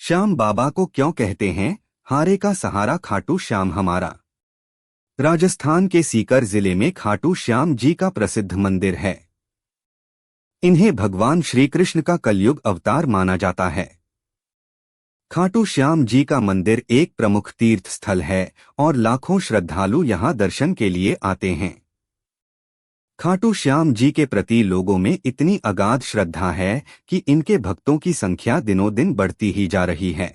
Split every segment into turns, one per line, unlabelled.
श्याम बाबा को क्यों कहते हैं हारे का सहारा खाटू श्याम हमारा? राजस्थान के सीकर जिले में खाटू श्याम जी का प्रसिद्ध मंदिर है। इन्हें भगवान श्री कृष्ण का कलयुग अवतार माना जाता है। खाटू श्याम जी का मंदिर एक प्रमुख तीर्थ स्थल है और लाखों श्रद्धालु यहां दर्शन के लिए आते हैं। खाटू श्याम जी के प्रति लोगों में इतनी अगाध श्रद्धा है कि इनके भक्तों की संख्या दिनों दिन बढ़ती ही जा रही है।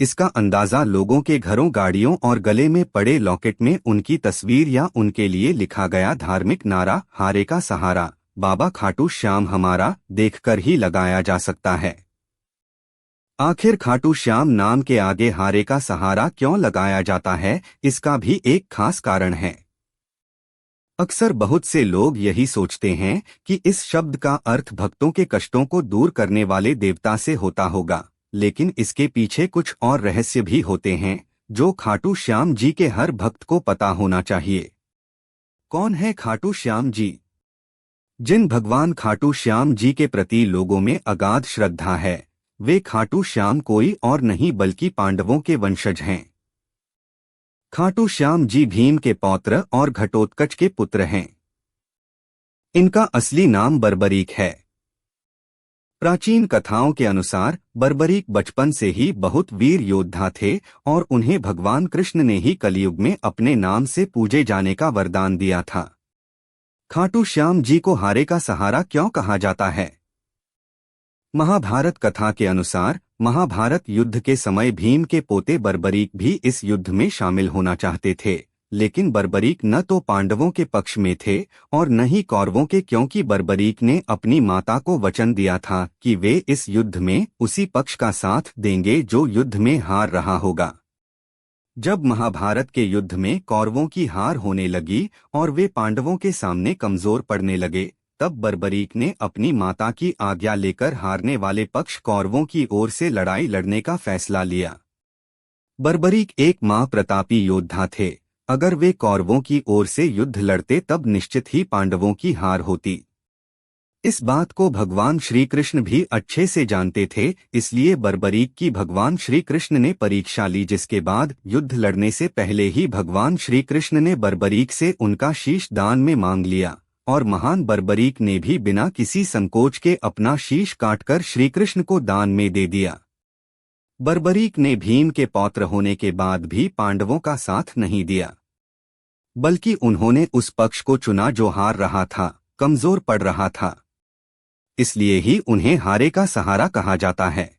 इसका अंदाजा लोगों के घरों, गाड़ियों और गले में पड़े लॉकेट में उनकी तस्वीर या उनके लिए लिखा गया धार्मिक नारा हारे का सहारा, बाबा खाटू श्याम हमारा देखकर ही लगाया जा सकता है। आखिर खाटू श्याम नाम के आगे हारे का सहारा क्यों लगाया जाता है, इसका भी एक खास कारण है। अक्सर बहुत से लोग यही सोचते हैं कि इस शब्द का अर्थ भक्तों के कष्टों को दूर करने वाले देवता से होता होगा, लेकिन इसके पीछे कुछ और रहस्य भी होते हैं जो खाटू श्याम जी के हर भक्त को पता होना चाहिए। कौन है खाटू श्याम जी? जिन भगवान खाटू श्याम जी के प्रति लोगों में अगाध श्रद्धा है, वे खाटू श्याम कोई और नहीं बल्कि पांडवों के वंशज हैं। खाटू श्याम जी भीम के पौत्र और घटोत्कच के पुत्र हैं। इनका असली नाम बर्बरीक है। प्राचीन कथाओं के अनुसार बर्बरीक बचपन से ही बहुत वीर योद्धा थे और उन्हें भगवान कृष्ण ने ही कलयुग में अपने नाम से पूजे जाने का वरदान दिया था। खाटू श्याम जी को हारे का सहारा क्यों कहा जाता है? महाभारत कथा के अनुसार महाभारत युद्ध के समय भीम के पोते बर्बरीक भी इस युद्ध में शामिल होना चाहते थे, लेकिन बर्बरीक न तो पांडवों के पक्ष में थे और न ही कौरवों के, क्योंकि बर्बरीक ने अपनी माता को वचन दिया था कि वे इस युद्ध में उसी पक्ष का साथ देंगे जो युद्ध में हार रहा होगा। जब महाभारत के युद्ध में कौरवों की हार होने लगी और वे पांडवों के सामने कमजोर पड़ने लगे, तब बर्बरीक ने अपनी माता की आज्ञा लेकर हारने वाले पक्ष कौरवों की ओर से लड़ाई लड़ने का फैसला लिया। बर्बरीक एक महाप्रतापी योद्धा थे। अगर वे कौरवों की ओर से युद्ध लड़ते तब निश्चित ही पांडवों की हार होती। इस बात को भगवान श्री कृष्ण भी अच्छे से जानते थे, इसलिए बर्बरीक की भगवान श्री कृष्ण ने परीक्षा ली, जिसके बाद युद्ध लड़ने से पहले ही भगवान श्री कृष्ण ने बर्बरीक से उनका शीश दान में मांग लिया और महान बर्बरीक ने भी बिना किसी संकोच के अपना शीश काटकर श्रीकृष्ण को दान में दे दिया। बर्बरीक ने भीम के पौत्र होने के बाद भी पांडवों का साथ नहीं दिया, बल्कि उन्होंने उस पक्ष को चुना जो हार रहा था, कमजोर पड़ रहा था। इसलिए ही उन्हें हारे का सहारा कहा जाता है।